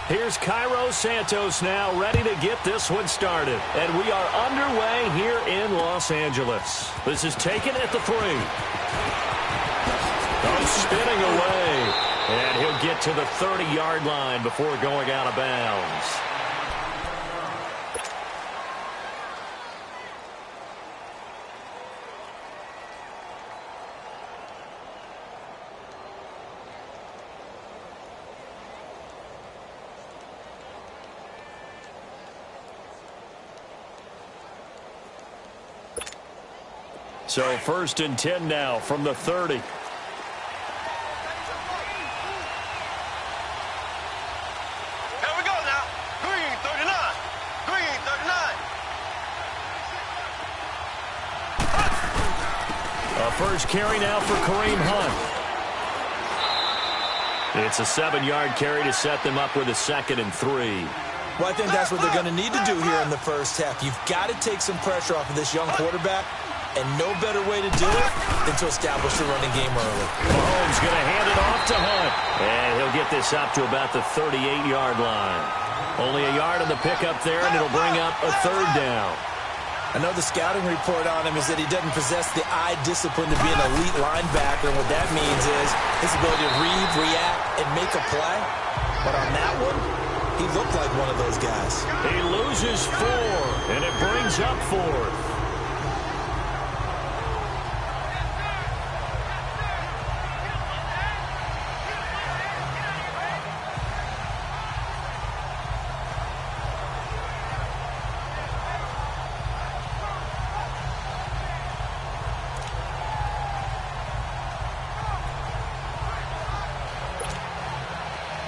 Here's Cairo Santos now, ready to get this one started. And we are underway here in Los Angeles. This is taken at the 3. Oh, spinning away. And he'll get to the 30-yard line before going out of bounds. So 1st and 10 now from the 30. Here we go now. Green 39. Green 39. A first carry now for Kareem Hunt. It's a 7-yard carry to set them up with a 2nd and 3. Well, I think that's what they're going to need to do here in the first half. You've got to take some pressure off of this young quarterback, and no better way to do it than to establish the running game early. Mahomes going to hand it off to Hunt. And he'll get this up to about the 38-yard line. Only a yard on the pickup there, and it'll bring up a 3rd down. I know the scouting report on him is that he doesn't possess the eye discipline to be an elite linebacker, and what that means is his ability to read, react, and make a play. But on that one, he looked like one of those guys. He loses 4, and it brings up 4th.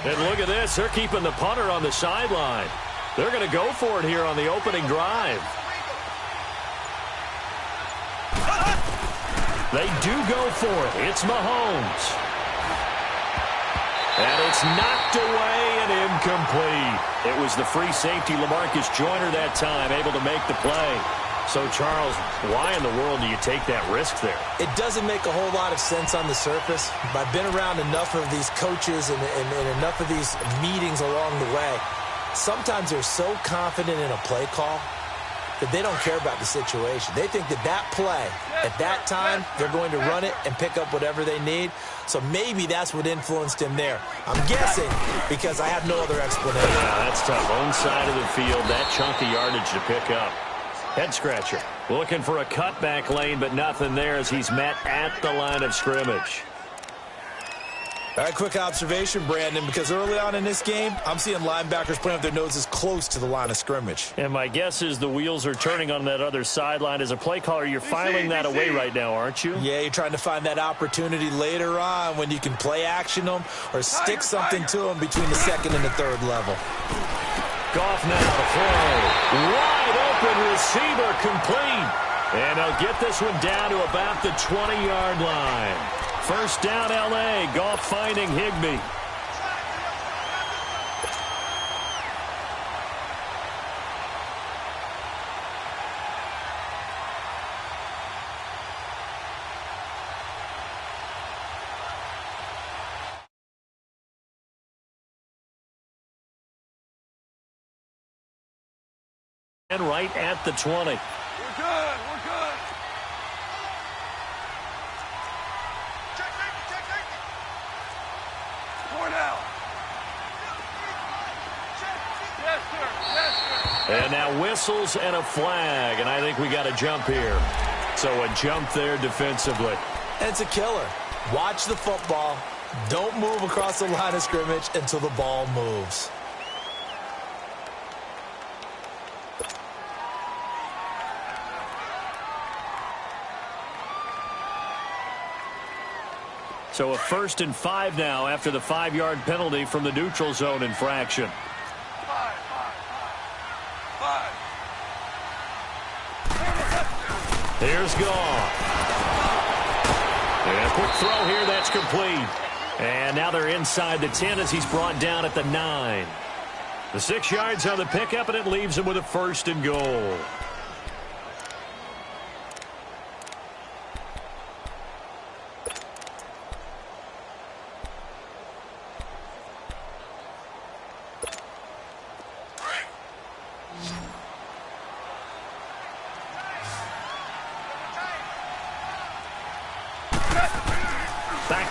And look at this. They're keeping the punter on the sideline. They're going to go for it here on the opening drive. They do go for it. It's Mahomes. And it's knocked away and incomplete. It was the free safety, LaMarcus Joyner, that time, able to make the play. So, Charles, why in the world do you take that risk there? It doesn't make a whole lot of sense on the surface. But I've been around enough of these coaches and enough of these meetings along the way. Sometimes they're so confident in a play call that they don't care about the situation. They think that that play, at that time, they're going to run it and pick up whatever they need. So maybe that's what influenced him there. I'm guessing because I have no other explanation. Yeah, that's tough. Own side of the field, that chunk of yardage to pick up. Head scratcher. Looking for a cutback lane, but nothing there as he's met at the line of scrimmage. All right, quick observation, Brandon, because early on in this game, I'm seeing linebackers putting up their noses close to the line of scrimmage. And my guess is the wheels are turning on that other sideline. As a play caller, you're filing that away right now, aren't you? Yeah, you're trying to find that opportunity later on when you can play action them or stick something to them between the 2nd and the 3rd level. Goff now to throw. Wide open receiver complete. And they'll get this one down to about the 20-yard line. First down, L.A. Goff finding Higbee. And right at the 20. We're good. We're good. Check safety. Four now. Yes, sir. Yes, sir. And now whistles and a flag, and I think we got a jump here. So a jump there defensively. And it's a killer. Watch the football. Don't move across the line of scrimmage until the ball moves. So a 1st and 5 now after the 5-yard penalty from the neutral zone infraction. Five. Here's Goff. And a quick throw here, that's complete. And now they're inside the 10 as he's brought down at the 9. The 6 yards on the pickup, and it leaves him with a 1st and goal.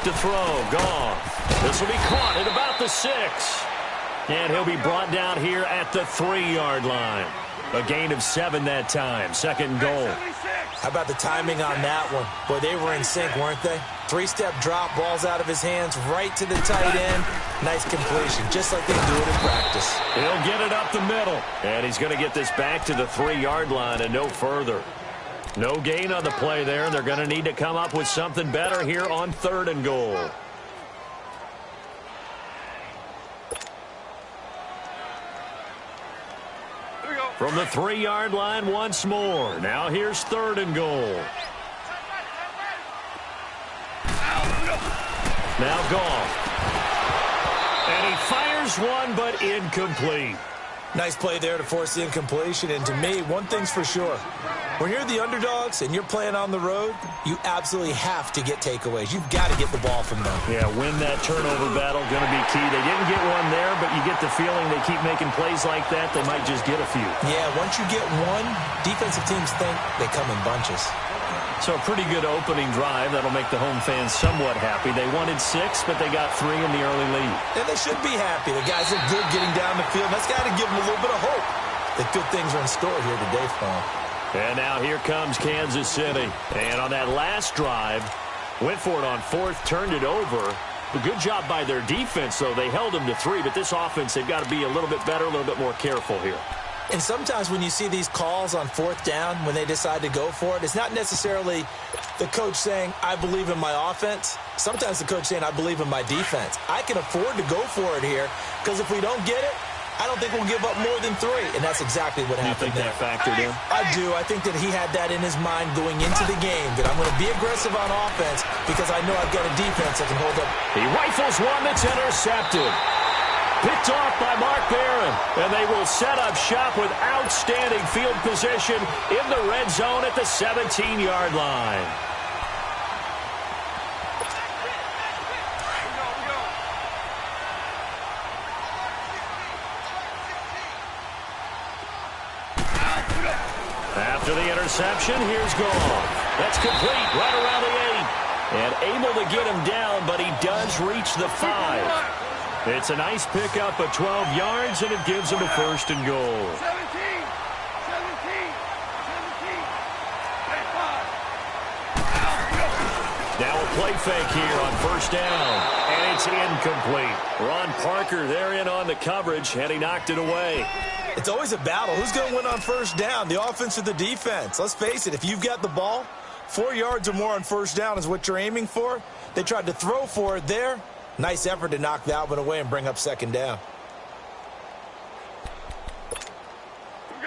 back to throw. Goff. This will be caught at about the 6. And he'll be brought down here at the 3-yard line. A gain of 7 that time. Second goal. How about the timing on that one? Boy, they were in sync, weren't they? 3-step drop, ball's out of his hands, right to the tight end. Nice completion, just like they do it in practice. He'll get it up the middle. And he's going to get this back to the 3-yard line and no further. No gain on the play there. They're going to need to come up with something better here on 3rd and goal. From the 3-yard line once more. Now here's 3rd and goal. Now Goff. And he fires one, but incomplete. Nice play there to force the incompletion. And to me, one thing's for sure. When you're the underdogs and you're playing on the road, you absolutely have to get takeaways. You've got to get the ball from them. Yeah, win that turnover battle, going to be key. They didn't get one there, but you get the feeling they keep making plays like that, they might just get a few. Yeah, once you get one, defensive teams think they come in bunches. So a pretty good opening drive. That'll make the home fans somewhat happy. They wanted 6, but they got 3 in the early lead. And they should be happy. The guys look good getting down the field. That's got to give them a little bit of hope that good things are in store here today for them. And now here comes Kansas City. And on that last drive, went for it on 4th, turned it over. A good job by their defense, though. They held them to 3, but this offense, they've got to be a little bit better, a little bit more careful here. And sometimes when you see these calls on 4th down, when they decide to go for it, it's not necessarily the coach saying, I believe in my offense. Sometimes the coach saying, I believe in my defense. I can afford to go for it here because if we don't get it, I don't think we'll give up more than 3. And that's exactly what happened there. You think that factored in? I do. I think that he had that in his mind going into the game, that I'm going to be aggressive on offense because I know I've got a defense that can hold up. He rifles one that's intercepted. Picked off by Mark Barron, and they will set up shop with outstanding field position in the red zone at the 17-yard line. After the interception, here's Goff. That's complete right around the 8. And able to get him down, but he does reach the 5. It's a nice pickup of 12 yards, and it gives him a 1st and goal. 17. Now a play fake here on 1st down, and it's incomplete. Ron Parker there in on the coverage, and he knocked it away. It's always a battle. Who's going to win on 1st down, the offense or the defense? Let's face it, if you've got the ball, 4 yards or more on 1st down is what you're aiming for. They tried to throw for it there. Nice effort to knock that one away and bring up 2nd down.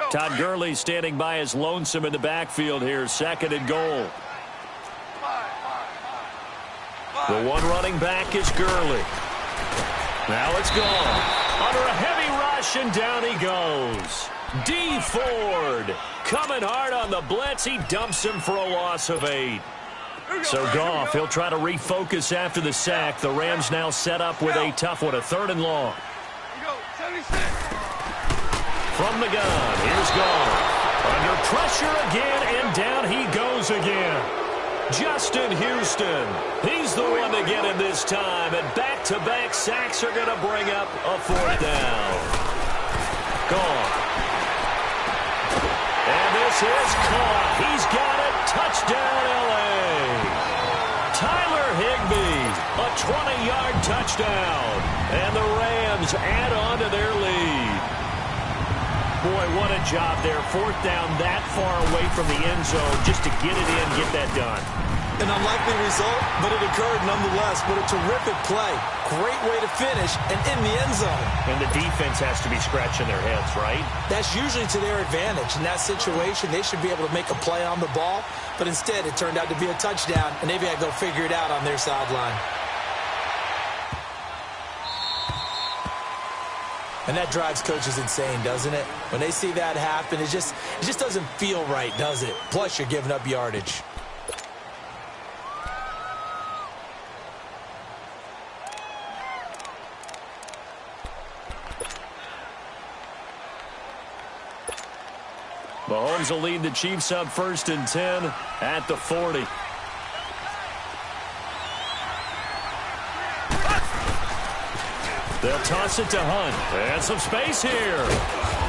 Todd Gurley standing by as lonesome in the backfield here. 2nd and goal. The one running back is Gurley. Now it's gone. Under a heavy rush, and down he goes. D. Ford coming hard on the blitz. He dumps him for a loss of 8. So Goff, he'll try to refocus after the sack. The Rams now set up with a tough one, a 3rd and long. From the gun, here's Goff. Under pressure again, and down he goes again. Justin Houston, he's the one to get him this time, and back-to-back sacks are going to bring up a 4th down. Goff. And this is caught. He's got it. Touchdown, L.A. Tyler Higbee, a 20-yard touchdown, and the Rams add on to their lead. Boy, what a job there. 4th down that far away from the end zone just to get it in, get that done. An unlikely result, but it occurred nonetheless. But a terrific play. Great way to finish, and in the end zone. And the defense has to be scratching their heads, right? That's usually to their advantage. In that situation, they should be able to make a play on the ball, but instead it turned out to be a touchdown, and they've got to go figure it out on their sideline. And that drives coaches insane, doesn't it? When they see that happen, it just doesn't feel right, does it? Plus, you're giving up yardage. Mahomes will lead the Chiefs up 1st and 10 at the 40. They'll toss it to Hunt. And some space here.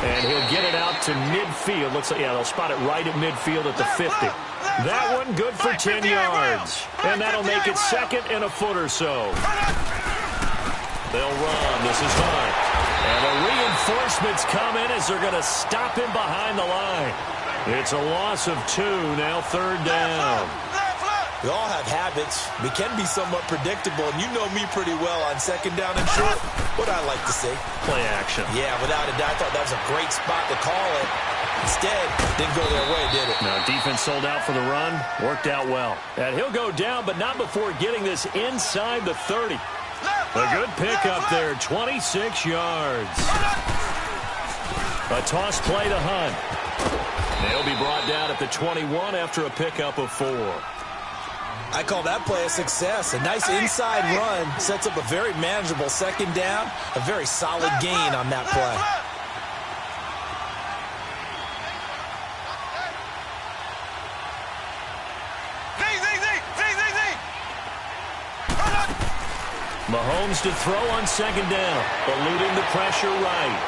And he'll get it out to midfield. Looks like, yeah, they'll spot it right at midfield at the 50. That one good for 10 yards. And that'll make it second and a foot or so. They'll run. This is Hunt. And the reinforcements come in as they're going to stop him behind the line. It's a loss of 2, now third down. We all have habits. We can be somewhat predictable, and you know me pretty well on second down and short. What I like to see. Play action. Yeah, without a doubt. I thought that was a great spot to call it. Instead, didn't go their way, did it? No, defense sold out for the run. Worked out well. And he'll go down, but not before getting this inside the 30. A good pickup there, 26 yards. A toss play to Hunt. They'll be brought down at the 21 after a pickup of 4. I call that play a success. A nice inside run sets up a very manageable second down. A very solid gain on that play. Mahomes to throw on second down, eluding the pressure right.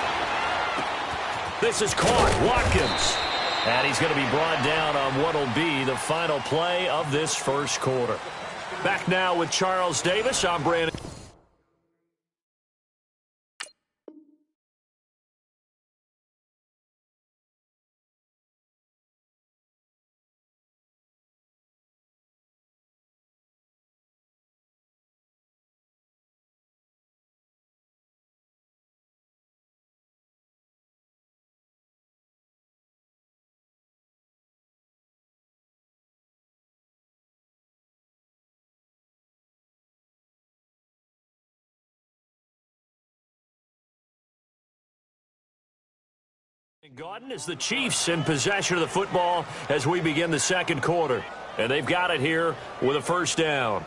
This is caught. Watkins. And he's going to be brought down on what will be the final play of this first quarter. Back now with Charles Davis. I'm Brandon. Gordon is the Chiefs in possession of the football as we begin the second quarter. And they've got it here with a first down.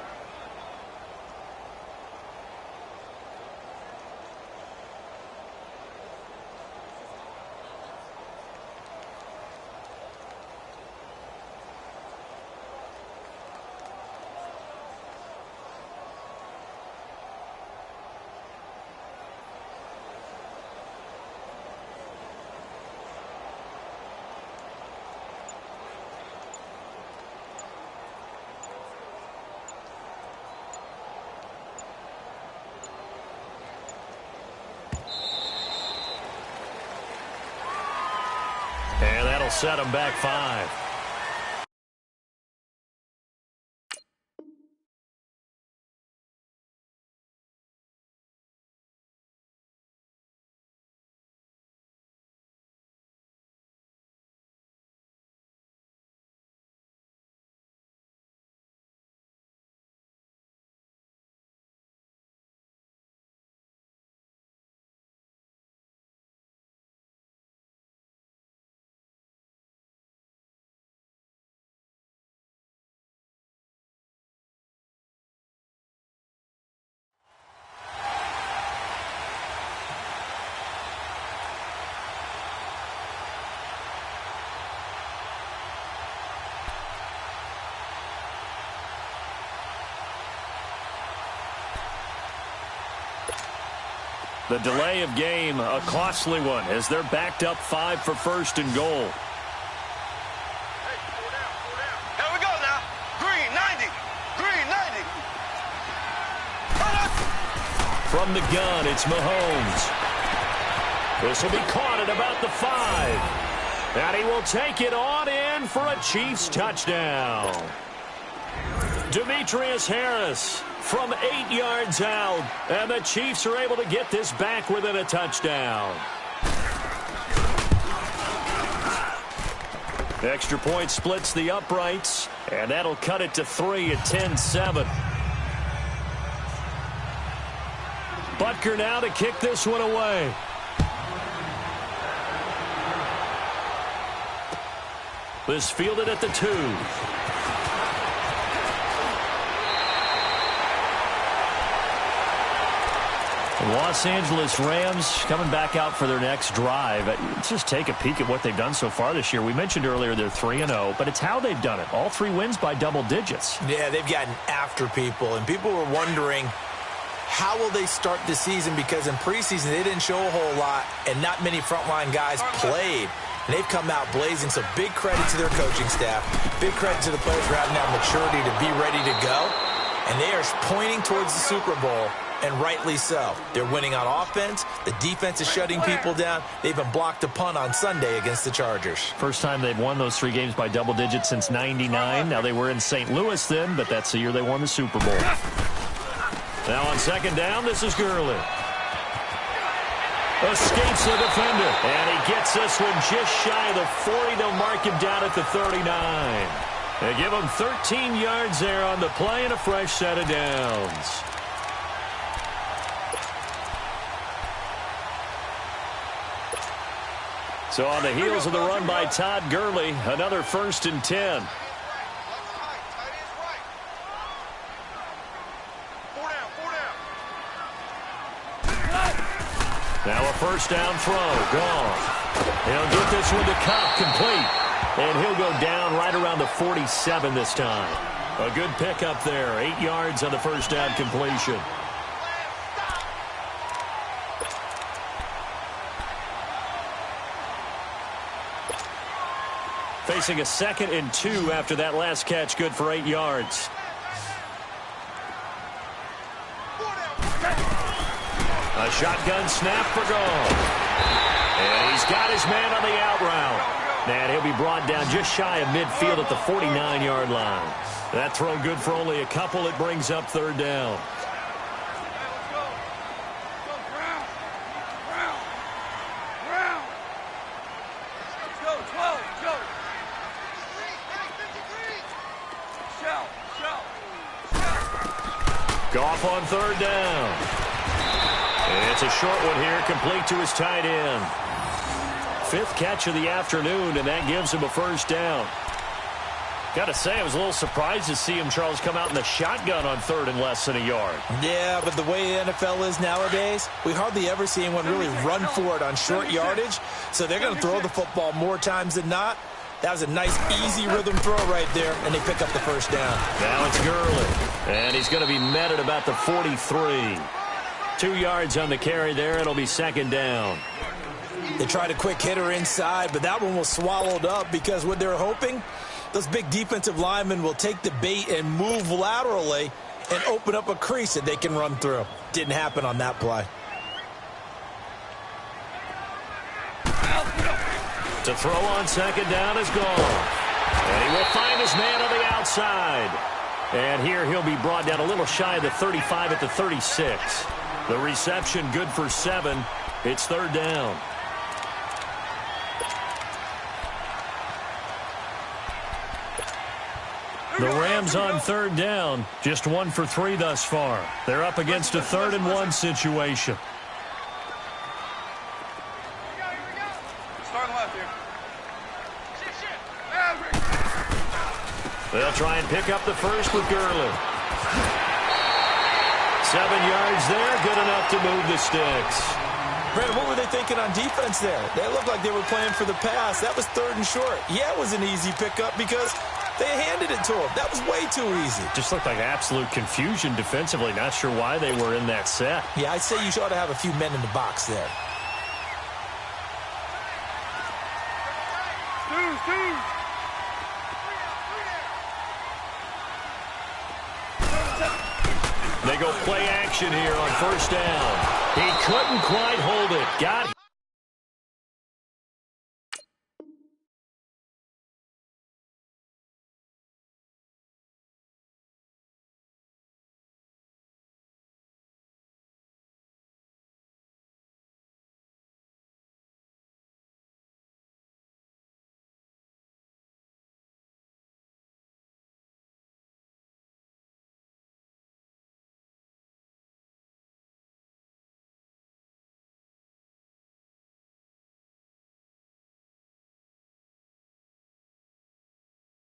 And that'll set them back 5. The delay of game, a costly one, as they're backed up 5 for first and goal. Here we go now. Green, 90. Green, 90. From the gun, it's Mahomes. This will be caught at about the 5. And he will take it on in for a Chiefs touchdown. Demetrius Harris from 8 yards out. And the Chiefs are able to get this back within a touchdown. Extra point splits the uprights. And that'll cut it to 3 at 10-7. Butker now to kick this one away. This fielded at the 2. Los Angeles Rams coming back out for their next drive. Let's just take a peek at what they've done so far this year. We mentioned earlier they're 3-0, but it's how they've done it. All 3 wins by double digits. Yeah, they've gotten after people, and people were wondering how will they start the season? Because in preseason, they didn't show a whole lot, and not many frontline guys played. And they've come out blazing, so big credit to their coaching staff. Big credit to the players for having that maturity to be ready to go. And they are pointing towards the Super Bowl, and rightly so. They're winning on offense. The defense is shutting people down. They even blocked a punt on Sunday against the Chargers. First time they've won those 3 games by double digits since '99. Now, they were in St. Louis then, but that's the year they won the Super Bowl. Now on second down, this is Gurley. Escapes the defender, and he gets this one just shy of the 40. They'll mark him down at the 39. They give him 13 yards there on the play and a fresh set of downs. So on the heels of the run by Todd Gurley, another 1st and 10. Now a first down throw, gone. He'll get this one to Cobb, complete. And he'll go down right around the 47 this time. A good pickup there, 8 yards on the first down completion. Facing a 2nd and 2 after that last catch, good for 8 yards. A shotgun snap for goal. And he's got his man on the out route. And he'll be brought down just shy of midfield at the 49-yard line. That throw good for only a couple. It brings up 3rd down. Goff on 3rd down. It's a short one here, complete to his tight end. 5th catch of the afternoon, and that gives him a first down. Got to say, I was a little surprised to see him, Charles, come out in the shotgun on 3rd and less than a yard. Yeah, but the way the NFL is nowadays, we hardly ever see anyone really run for it on short yardage. So they're going to throw the football more times than not. That was a nice, easy rhythm throw right there, and they pick up the first down. Now it's Gurley, and he's going to be met at about the 43. 2 yards on the carry there. It'll be 2nd down. They tried a quick hitter inside, but that one was swallowed up because what they're hoping, those big defensive linemen will take the bait and move laterally and open up a crease that they can run through. Didn't happen on that play. To throw on 2nd down is gone. And he will find his man on the outside. And here he'll be brought down a little shy of the 35 at the 36. The reception good for 7. It's 3rd down. The Rams on 3rd down, just 1 for 3 thus far. They're up against a 3rd and 1 situation. Start left here. They'll try and pick up the first with Gurley. 7 yards there, good enough to move the sticks. Brandon, what were they thinking on defense there? They looked like they were playing for the pass. That was 3rd and short. Yeah, it was an easy pickup because they handed it to him. That was way too easy. Just looked like absolute confusion defensively. Not sure why they were in that set. Yeah, I'd say you ought to have a few men in the box there. They go play action here on 1st down. He couldn't quite hold it. Got it.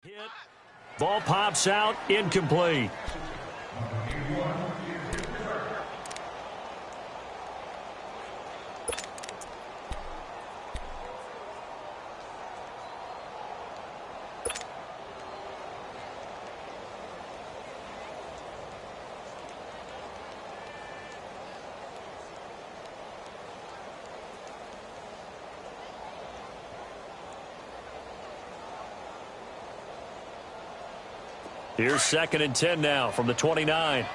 Hit. Ball pops out, incomplete. Here's 2nd and 10 now from the 29.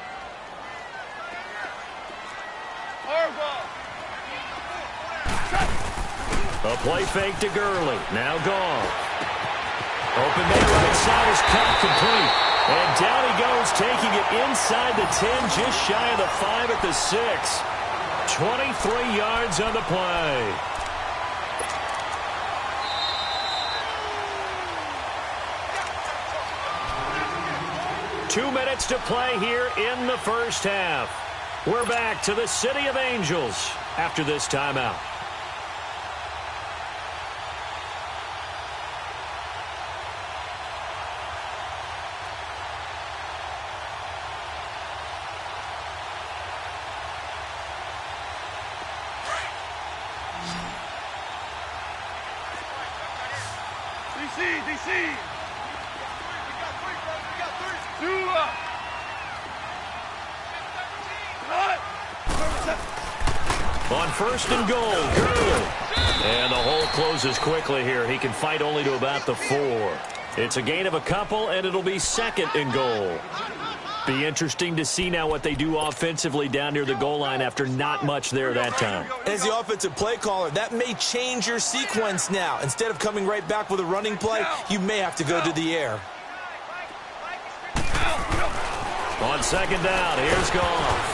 A play fake to Gurley. Now gone. Open man right side is caught complete. And down he goes, taking it inside the 10, just shy of the 5 at the 6. 23 yards on the play. Two minutes to play here in the first half. We're back to the City of Angels after this timeout. DC. On 1st and goal, Gurley. And the hole closes quickly here. He can fight only to about the 4. It's a gain of a couple, and it'll be 2nd and goal. Be interesting to see now what they do offensively down near the goal line after not much there that time. As the offensive play caller, that may change your sequence now. Instead of coming right back with a running play, you may have to go to the air. On 2nd down, here's Goff.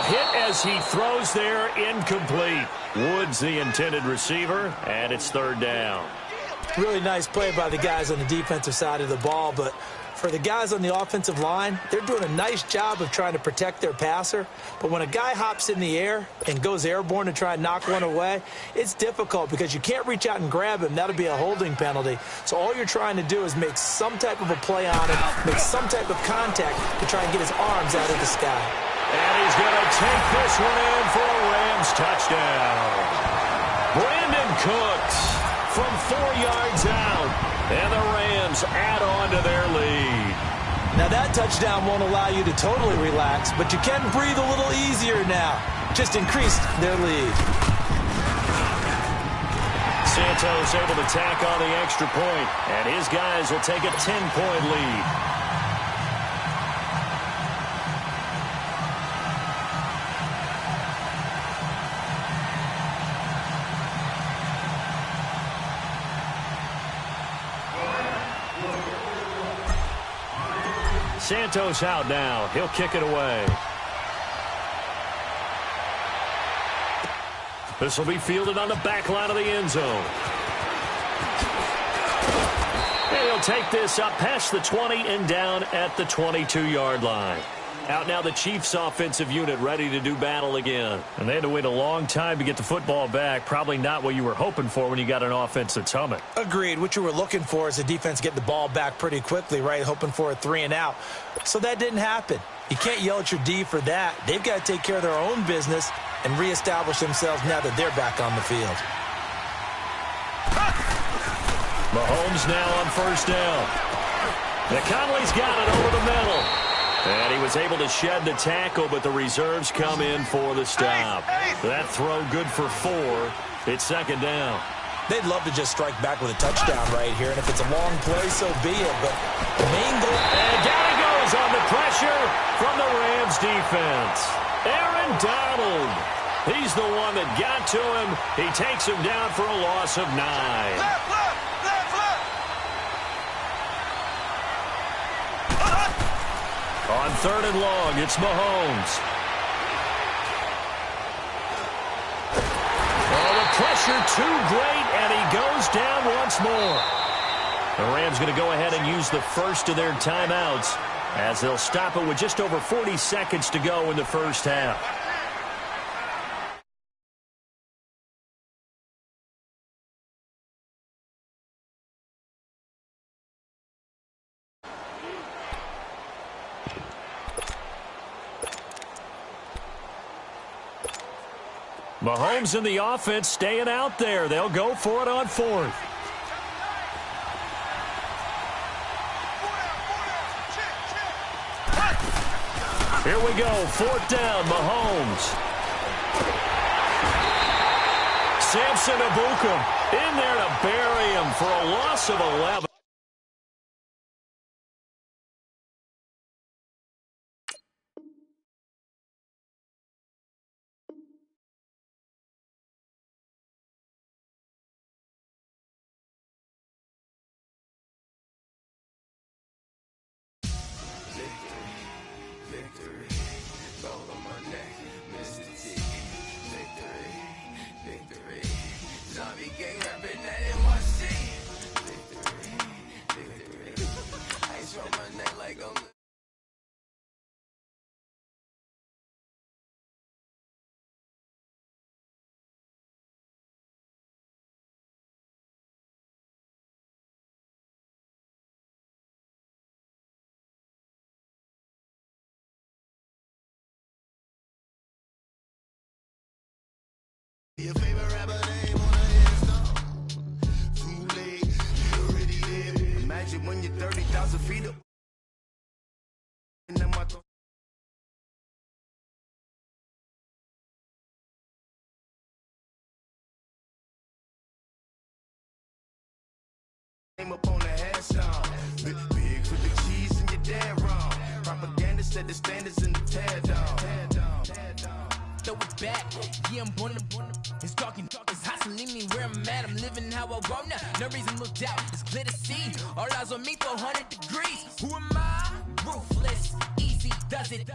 Hit as he throws there, incomplete. Woods the intended receiver, and it's 3rd down. Really nice play by the guys on the defensive side of the ball, but for the guys on the offensive line, they're doing a nice job of trying to protect their passer. But when a guy hops in the air and goes airborne to try and knock one away, it's difficult because you can't reach out and grab him. That'll be a holding penalty. So all you're trying to do is make some type of a play on him, make some type of contact to try and get his arms out of the sky. And he's going to take this one in for a Rams touchdown. Brandon Cooks from 4 yards out. And the Rams add on to their lead. Now that touchdown won't allow you to totally relax, but you can breathe a little easier now. Just increased their lead. Santos able to tack on the extra point, and his guys will take a 10-point lead. Santos out now. He'll kick it away. This will be fielded on the back line of the end zone. And he'll take this up past the 20 and down at the 22-yard line. Out now the Chiefs offensive unit ready to do battle again. And they had to wait a long time to get the football back. Probably not what you were hoping for when you got an offense that's humming. Agreed. What you were looking for is the defense get the ball back pretty quickly, right? Hoping for a 3 and out. So that didn't happen. You can't yell at your D for that. They've got to take care of their own business and reestablish themselves now that they're back on the field. Mahomes now on 1st down. McConley's got it over the middle. And he was able to shed the tackle, but the reserves come in for the stop. That throw good for 4. It's 2nd down. They'd love to just strike back with a touchdown right here, and if it's a long play, so be it. But the main goal... And down he goes on the pressure from the Rams defense. Aaron Donald. He's the one that got to him. He takes him down for a loss of 9. On 3rd and long, it's Mahomes. Oh, the pressure too great, and he goes down once more. The Rams going to go ahead and use the first of their timeouts as they'll stop it with just over 40 seconds to go in the first half. Mahomes and the offense staying out there. They'll go for it on 4th. Here we go, 4th down, Mahomes. Samson Abukum in there to bury him for a loss of 11. up on the headstone. Big for the cheese and you're dead wrong. Propaganda set the standards in the tear down. Throw it back, yeah, I'm born to. It's talking, it's hustling me where I'm at. I'm living how I want now. No reason to doubt, it's clear to see. All eyes on me, 400 degrees. Who am I? Ruthless, easy, does it.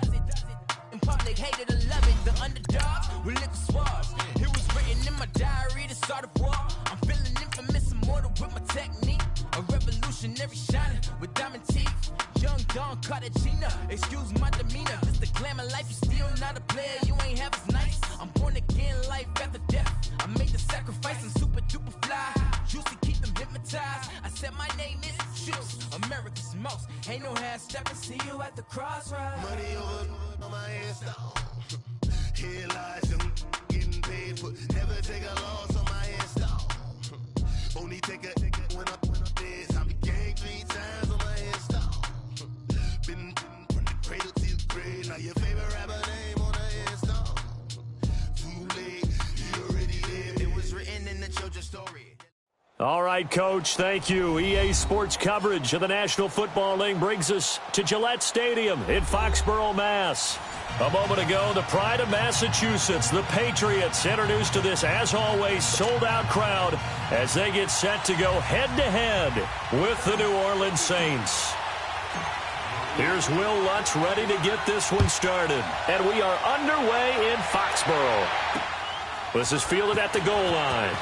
In public, hated or love it. The underdogs with liquor swabs. It was written in my diary, the start of war. I'm feeling infamous, immortal with my technique. A revolutionary shining with diamond teeth. Young Don Cartagena, excuse my demeanor. This the glamour life, you still not a player, you ain't half as nice. I'm born again, life after death. I made the sacrifice and super duper fly. Juicy, keep them hypnotized. I said my name is Juice, America's most. Ain't no half stepping, see you at the crossroads. Money over on my headstone. Here lies them getting paid for. Never take a loss on my headstone. Only take a when I'm dead. I be gang 3 times on my headstone. Been from the cradle to the grave. Now your favorite rapper name on the headstone. Too late, you already lived. It was written in the children's story. All right, Coach, thank you. EA Sports coverage of the National Football League brings us to Gillette Stadium in Foxborough, Mass. A moment ago, the pride of Massachusetts, the Patriots, introduced to this, as always, sold-out crowd as they get set to go head-to-head with the New Orleans Saints. Here's Will Lutz ready to get this one started. And we are underway in Foxborough. This is fielded at the goal line.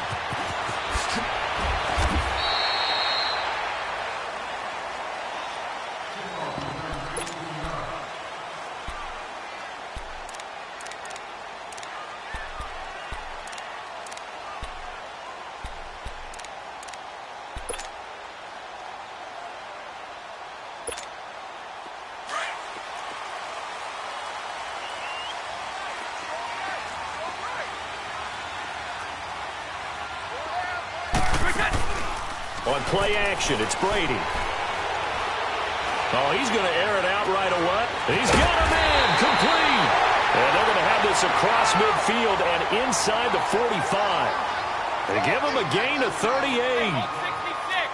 On play action, it's Brady. Oh, he's going to air it out right away. He's got a man complete. And they're going to have this across midfield and inside the 45. They give him a gain of 38.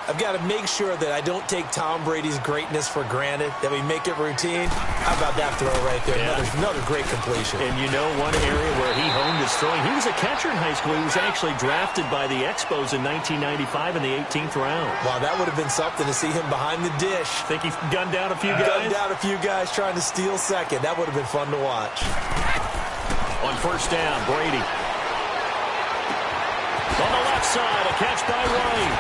I've got to make sure that I don't take Tom Brady's greatness for granted, that we make it routine. How about that throw right there? Yeah. Another great completion. And you know one area where he honed his throwing? He was a catcher in high school. He was actually drafted by the Expos in 1995 in the 18th round. Wow, that would have been something to see him behind the dish. Think he gunned down a few guys? Gunned down a few guys trying to steal second. That would have been fun to watch. On first down, Brady. On the left side, a catch by White.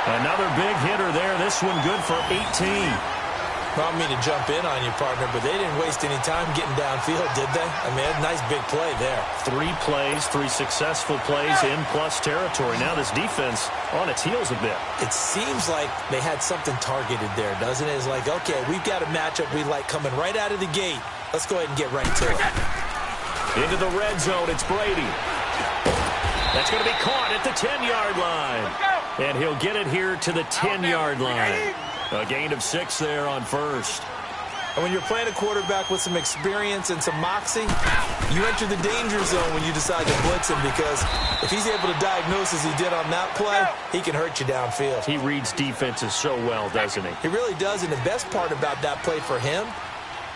Another big hitter there. This one good for 18. I don't mean to jump in on you, partner, but they didn't waste any time getting downfield, did they? I mean, a nice big play there. 3 plays, 3 successful plays in plus territory. Now this defense on its heels a bit. It seems like they had something targeted there, doesn't it? It's like, okay, we've got a matchup we like coming right out of the gate. Let's go ahead and get right to it. Into the red zone, it's Brady. That's going to be caught at the 10-yard line. And he'll get it here to the 10-yard line. A gain of 6 there on first. And when you're playing a quarterback with some experience and some moxie, you enter the danger zone when you decide to blitz him, because if he's able to diagnose as he did on that play, he can hurt you downfield. He reads defenses so well, doesn't he? He really does, and the best part about that play for him,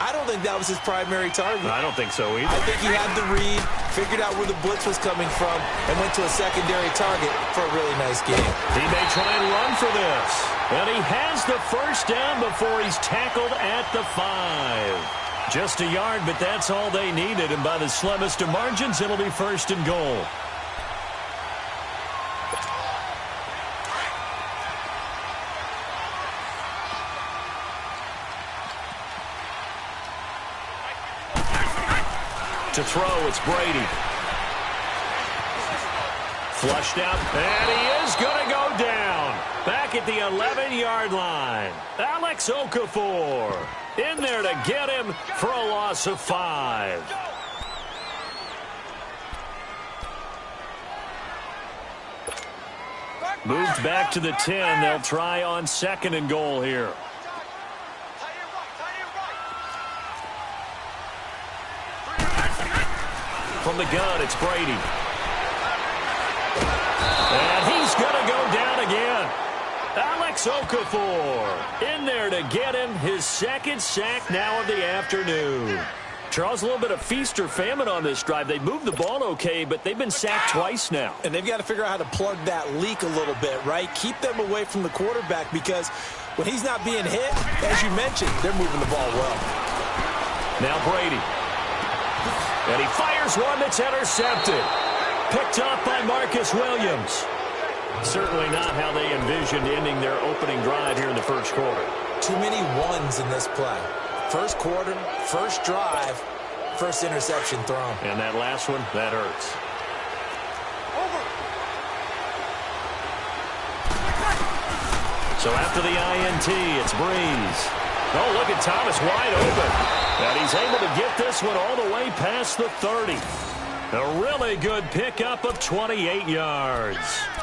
I don't think that was his primary target. I don't think so either. I think he had the read, figured out where the blitz was coming from, and went to a secondary target for a really nice game. He may try and run for this. And he has the first down before he's tackled at the 5. Just a yard, but that's all they needed. And by the slimmest of margins, it'll be first and goal. To throw, it's Brady. Flushed out, and he is going to go down. Back at the 11-yard line. Alex Okafor in there to get him for a loss of 5. Moved back to the 10. They'll try on second and goal here. From the gun, it's Brady. And he's He's going to go down again. Alex Okafor in there to get him his second sack now of the afternoon. Charles, a little bit of feast or famine on this drive. They moved the ball okay, but they've been sacked twice now. And they've got to figure out how to plug that leak a little bit, right? Keep them away from the quarterback because when he's not being hit, as you mentioned, they're moving the ball well. Now Brady. And he fires one that's intercepted. Picked off by Marcus Williams. Certainly not how they envisioned ending their opening drive here in the first quarter. Too many ones in this play. First quarter, first drive, first interception thrown. And that last one, that hurts. So after the INT, it's Breeze. Oh, look at Thomas wide open. And he's able to get this one all the way past the 30. A really good pickup of 28 yards.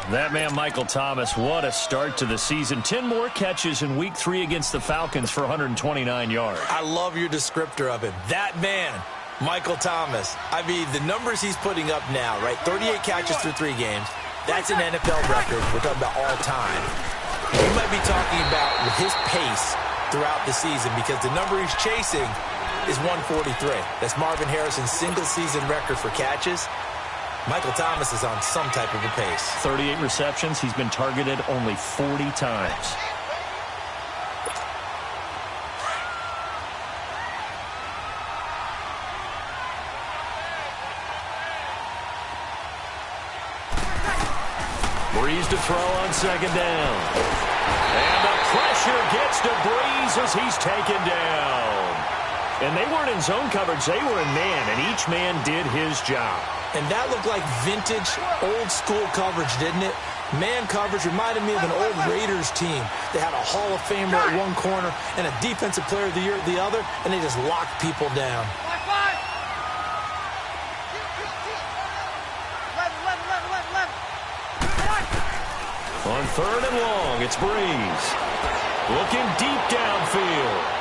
That man, Michael Thomas, what a start to the season. 10 more catches in Week 3 against the Falcons for 129 yards. I love your descriptor of him. That man, Michael Thomas. I mean, the numbers he's putting up now, right? 38 catches through 3 games. That's an NFL record. We're talking about all time. We might be talking about his pace throughout the season because the number he's chasing is 143. That's Marvin Harrison's single-season record for catches. Michael Thomas is on some type of a pace. 38 receptions. He's been targeted only 40 times. Breeze to throw on second down. And the pressure gets to Breeze as he's taken down. And they weren't in zone coverage. They were in man, and each man did his job. And that looked like vintage, old-school coverage, didn't it? Man coverage reminded me of an old Raiders team. They had a Hall of Famer at one corner and a Defensive Player of the Year at the other, and they just locked people down. On third and long, it's Breeze. Looking deep downfield.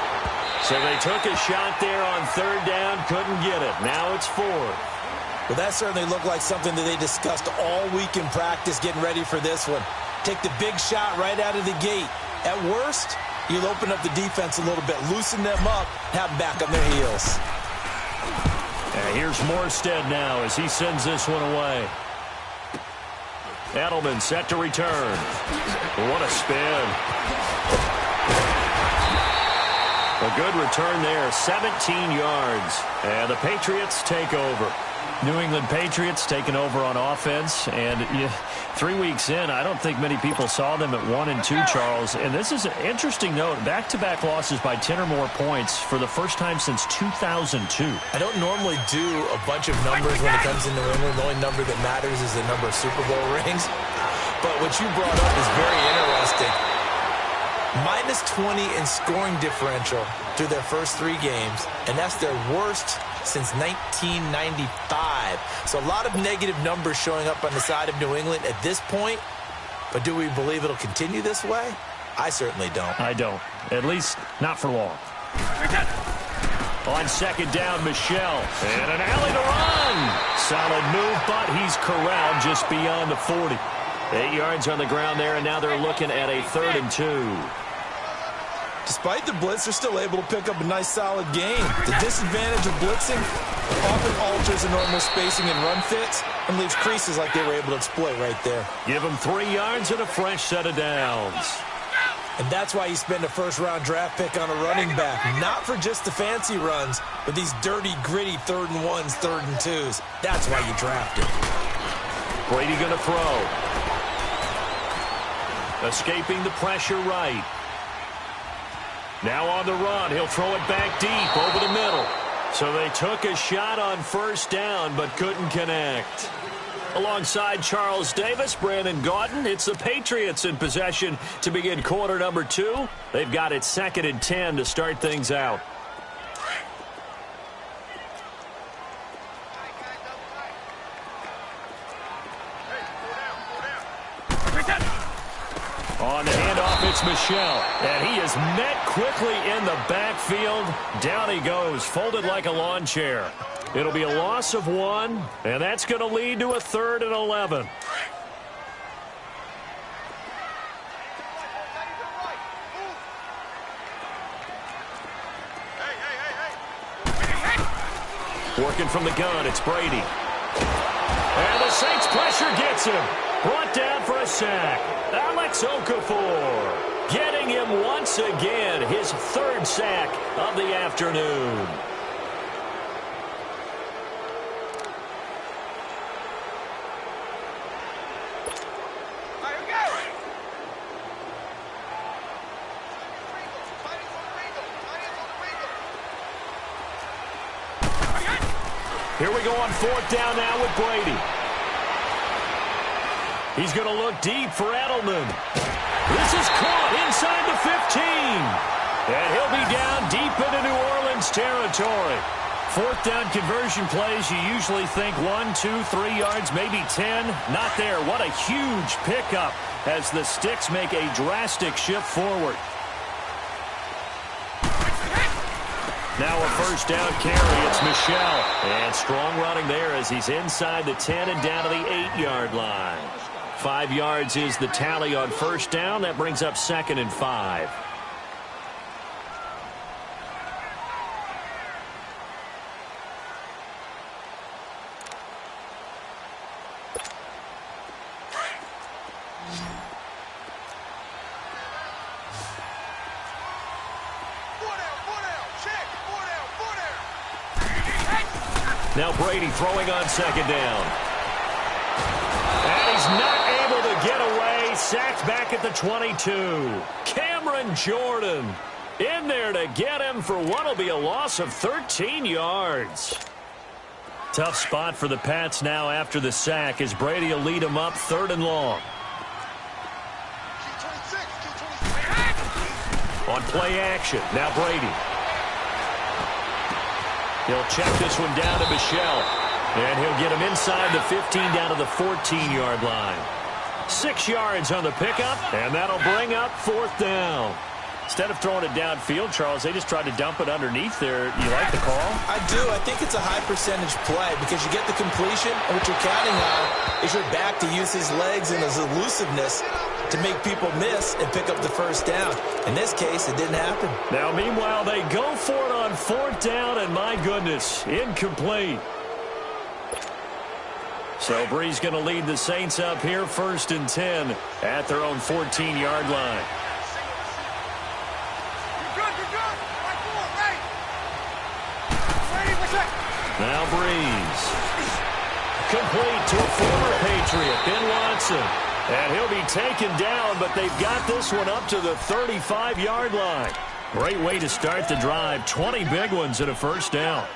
So they took a shot there on third down, couldn't get it. Now it's fourth. Well, that certainly looked like something that they discussed all week in practice getting ready for this one. Take the big shot right out of the gate. At worst, you'll open up the defense a little bit, loosen them up, have them back on their heels. And here's Morstead now as he sends this one away. Edelman set to return. What a spin. A good return there, 17 yards. And the Patriots take over. New England Patriots taking over on offense. And 3 weeks in, I don't think many people saw them at 1-2, Charles. And this is an interesting note. Back-to-back losses by 10 or more points for the first time since 2002. I don't normally do a bunch of numbers when it comes to New England. The only number that matters is the number of Super Bowl rings. But what you brought up is very interesting. Minus 20 in scoring differential through their first 3 games, and that's their worst since 1995. So a lot of negative numbers showing up on the side of New England at this point. But do we believe it'll continue this way? I certainly don't. I don't. At least not for long. On second down, Michelle. And an alley to run. Solid move, but he's corralled just beyond the 40. 8 yards on the ground there, and now they're looking at a 3rd and 2. Despite the blitz, they're still able to pick up a nice, solid gain. The disadvantage of blitzing often alters the normal spacing and run fits and leaves creases like they were able to exploit right there. Give them 3 yards and a fresh set of downs. And that's why you spend a first-round draft pick on a running back. Not for just the fancy runs, but these dirty, gritty 3rd and 1s, 3rd and 2s. That's why you draft him. Brady going to throw. Escaping the pressure right. Now on the run, he'll throw it back deep over the middle. So they took a shot on first down, but couldn't connect. Alongside Charles Davis, Brandon Gaudin, it's the Patriots in possession to begin quarter number 2. They've got it 2nd and 10 to start things out. On the handoff, it's Michelle. And he is met quickly in the backfield. Down he goes, folded like a lawn chair. It'll be a loss of 1, and that's going to lead to a 3rd and 11. looking from the gun. It's Brady. And the Saints pressure gets him. Brought down for a sack. Alex Okafor getting him once again. His third sack of the afternoon. Here we go on fourth down now with Brady. He's going to look deep for Edelman. This is caught inside the 15. And he'll be down deep into New Orleans territory. Fourth down conversion plays, you usually think 1, 2, 3 yards, maybe 10. Not there. What a huge pickup as the Sticks make a drastic shift forward. Now a first down carry. It's Michel. And strong running there as he's inside the 10 and down to the 8-yard line. 5 yards is the tally on first down. That brings up 2nd and 5. Now Brady throwing on second down. And he's not able to get away. Sacked back at the 22. Cameron Jordan in there to get him for what will be a loss of 13 yards. Tough spot for the Pats now after the sack as Brady will lead him up 3rd and long. On play action, now Brady. He'll check this one down to Michel. And he'll get him inside the 15 down to the 14-yard line. 6 yards on the pickup, and that'll bring up 4th down. Instead of throwing it downfield, Charles, they just tried to dump it underneath there. You like the call? I do. I think it's a high-percentage play because you get the completion, and what you're counting on is your back to use his legs and his elusiveness to make people miss and pick up the first down. In this case, it didn't happen. Now, meanwhile, they go for it on 4th down, and my goodness, incomplete. So Bree's going to lead the Saints up here 1st and 10 at their own 14-yard line. Now Breeze. Complete to a former Patriot, Ben Watson. And he'll be taken down, but they've got this one up to the 35-yard line. Great way to start the drive. 20 big ones and a first down.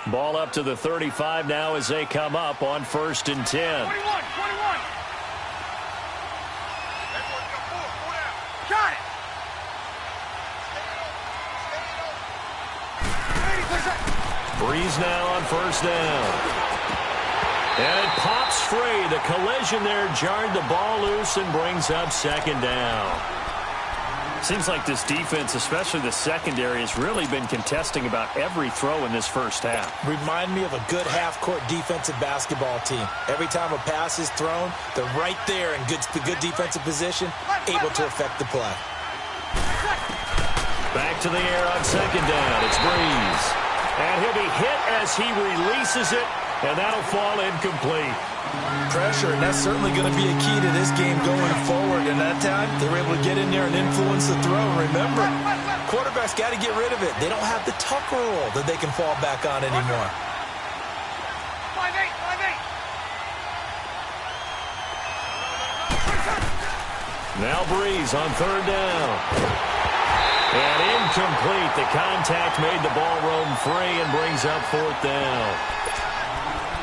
Ball up to the 35 now as they come up on 1st and 10. 21. Got it. Breeze now on 1st down. And it pops free. The collision there jarred the ball loose and brings up 2nd down. Seems like this defense, especially the secondary, has really been contesting about every throw in this first half. Remind me of a good half-court defensive basketball team. Every time a pass is thrown, they're right there in good defensive position, able to affect the play. Back to the air on 2nd down. It's Breeze. And he'll be hit as he releases it, and that'll fall incomplete. Pressure, and that's certainly going to be a key to this game going forward. And that time, they were able to get in there and influence the throw. Remember, quarterbacks got to get rid of it. They don't have the Tucker rule that they can fall back on anymore. 5-8. Now Breeze on 3rd down. And incomplete. The contact made the ball roam free and brings up 4th down.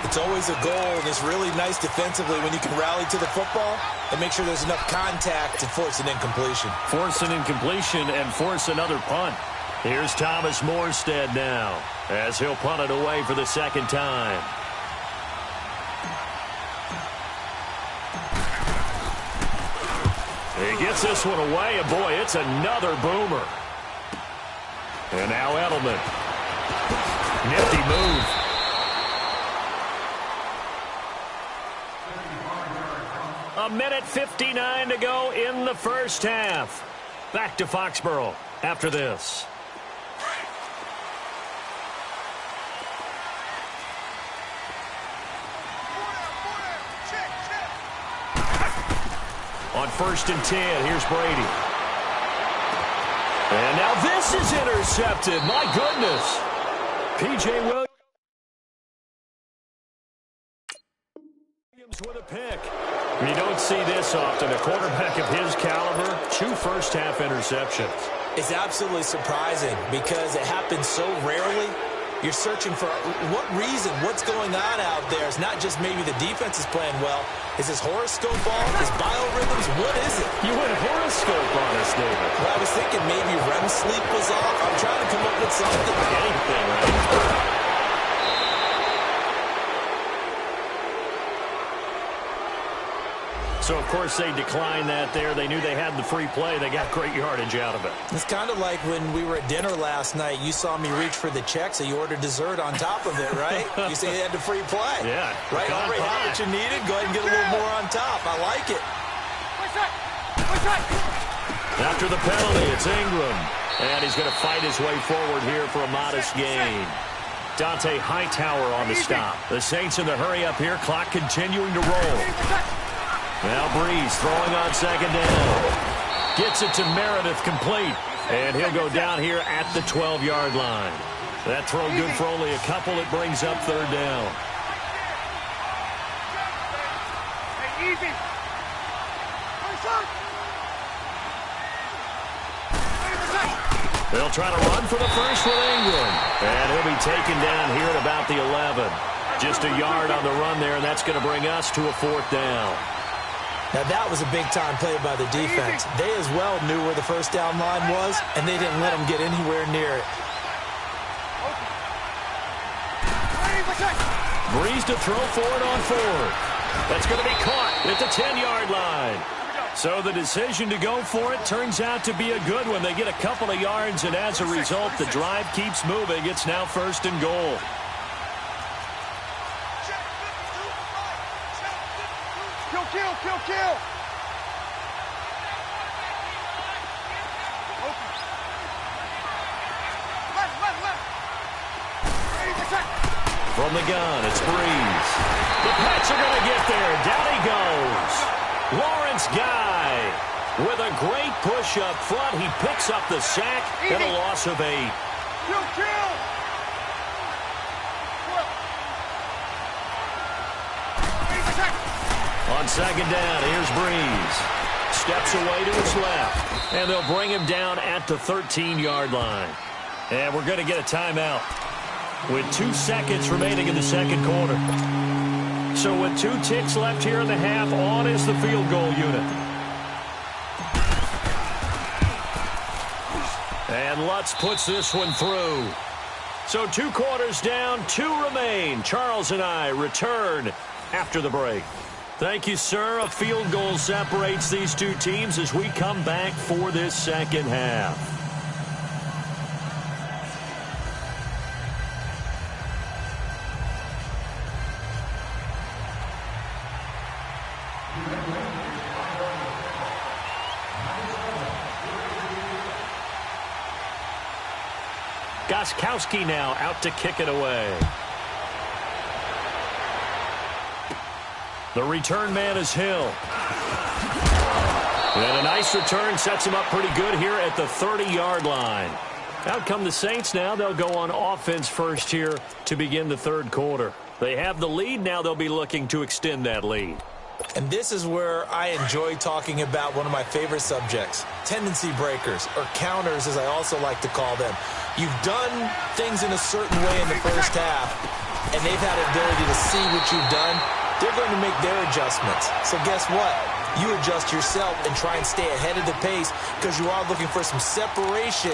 It's always a goal, and it's really nice defensively when you can rally to the football and make sure there's enough contact to force an incompletion. Force an incompletion and force another punt. Here's Thomas Morstead now as he'll punt it away for the 2nd time. He gets this one away, and boy, it's another boomer. And now Edelman. Nifty move. A minute 59 to go in the first half. Back to Foxborough after this. On 1st and 10, here's Brady. And now this is intercepted. My goodness. P.J. Williams with a pick. You don't see this often. A quarterback of his caliber, 2 first-half interceptions. It's absolutely surprising because it happens so rarely. You're searching for what reason, what's going on out there. It's not just maybe the defense is playing well. Is this horoscope off? Is biorhythms? What is it? You went horoscope on us, David. Well, I was thinking maybe REM sleep was off. I'm trying to come up with something. Anything, right? So, of course, they declined that there. They knew they had the free play. They got great yardage out of it. It's kind of like when we were at dinner last night. You saw me reach for the check, so you ordered dessert on top of it, right? You say you had the free play. Yeah. Right? Already had what you needed. Go ahead and get a little more on top. I like it. After the penalty, it's Ingram. And he's going to fight his way forward here for a modest gain. Dante Hightower on the stop. The Saints in the hurry up here. Clock continuing to roll. Now Breeze throwing on 2nd down. Gets it to Meredith complete. And he'll go down here at the 12-yard line. That throw good for only a couple. It brings up 3rd down. They'll try to run for the first with Ingram. And he'll be taken down here at about the 11. Just a yard on the run there, and that's going to bring us to a 4th down. Now, that was a big-time play by the defense. They as well knew where the first down line was, and they didn't let them get anywhere near it. Breeze to throw forward on 4th. That's going to be caught at the 10-yard line. So the decision to go for it turns out to be a good one. They get a couple of yards, and as a result, the drive keeps moving. It's now 1st and goal. Kill. From the gun, it's Breeze. The Pets are going to get there. Down he goes. Lawrence Guy with a great push up front. He picks up the sack and a loss of 8. Kill. On 2nd down, here's Breeze. Steps away to his left. And they'll bring him down at the 13-yard line. And we're going to get a timeout with 2 seconds remaining in the 2nd quarter. So with 2 ticks left here in the half, on is the field goal unit. And Lutz puts this one through. So 2 quarters down, 2 remain. Charles and I return after the break. Thank you, sir. A field goal separates these 2 teams as we come back for this 2nd half. Gostkowski now out to kick it away. The return man is Hill. And a nice return sets him up pretty good here at the 30-yard line. Out come the Saints now. They'll go on offense first here to begin the 3rd quarter. They have the lead. Now they'll be looking to extend that lead. And this is where I enjoy talking about one of my favorite subjects, tendency breakers, or counters as I also like to call them. You've done things in a certain way in the first half, and they've had the ability to see what you've done. They're going to make their adjustments. So guess what? You adjust yourself and try and stay ahead of the pace because you are looking for some separation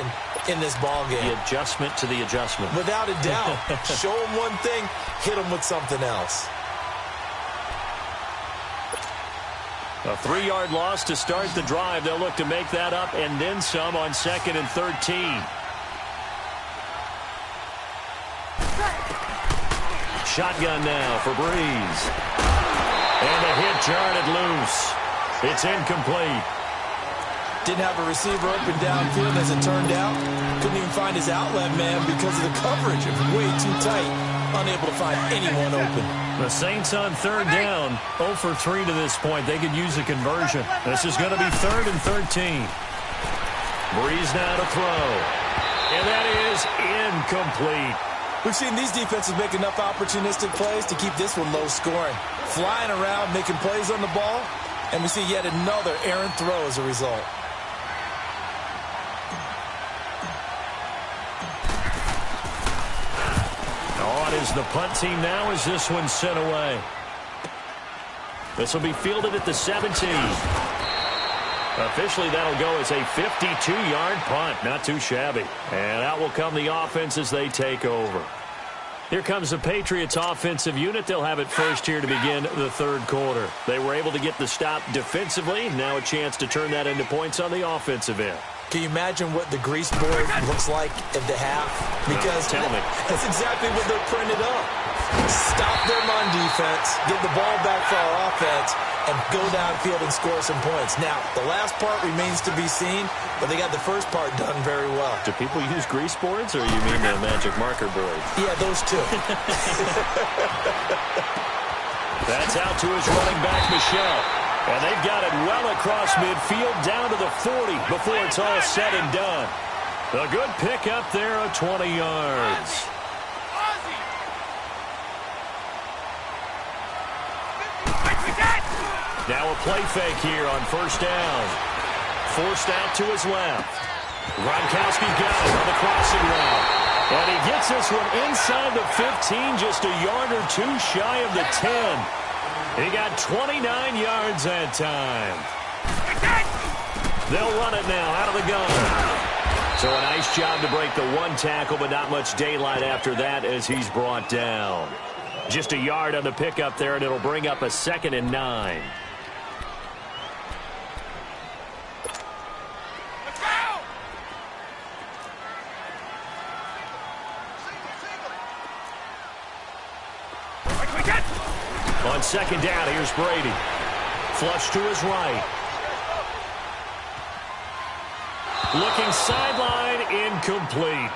in this ballgame. The adjustment to the adjustment. Without a doubt. Show them one thing, hit them with something else. A 3-yard loss to start the drive. They'll look to make that up and then some on 2nd and 13. Shotgun now for Breeze. And the hit jarred loose. It's incomplete. Didn't have a receiver open downfield as it turned out. Couldn't even find his outlet man because of the coverage. It was way too tight. Unable to find anyone open. The Saints on third down, 0 for 3 to this point. They could use a conversion. This is going to be 3rd and 13. Breeze now to throw. And that is incomplete. We've seen these defenses make enough opportunistic plays to keep this one low scoring. Flying around, making plays on the ball, and we see yet another errant throw as a result. On is the punt team now as this one's sent away. This will be fielded at the 17. Officially, that'll go as a 52-yard punt. Not too shabby. And out will come the offense as they take over. Here comes the Patriots offensive unit. They'll have it first here to begin the third quarter. They were able to get the stop defensively. Now a chance to turn that into points on the offensive end. Can you imagine what the grease board looks like at the half? Because tell me. That's exactly what they're printed up. Stop them on defense, get the ball back for our offense, and go downfield and score some points. Now, the last part remains to be seen, but they got the first part done very well. Do people use grease boards, or you mean the magic marker board? Yeah, those two. That's out to his running back, Michelle. And they've got it well across midfield down to the 40 before it's all said and done. A good pick up there of 20 yards. Now a play fake here on first down. Forced out to his left. Gronkowski's got it on the crossing route. And he gets this one inside the 15, just a yard or two shy of the 10. He got 29 yards that time. They'll run it now out of the gun. So a nice job to break the one tackle, but not much daylight after that as he's brought down. Just a yard on the pickup there, and it'll bring up a 2nd and 9. On second down, here's Brady. Flush to his right. Looking sideline, incomplete.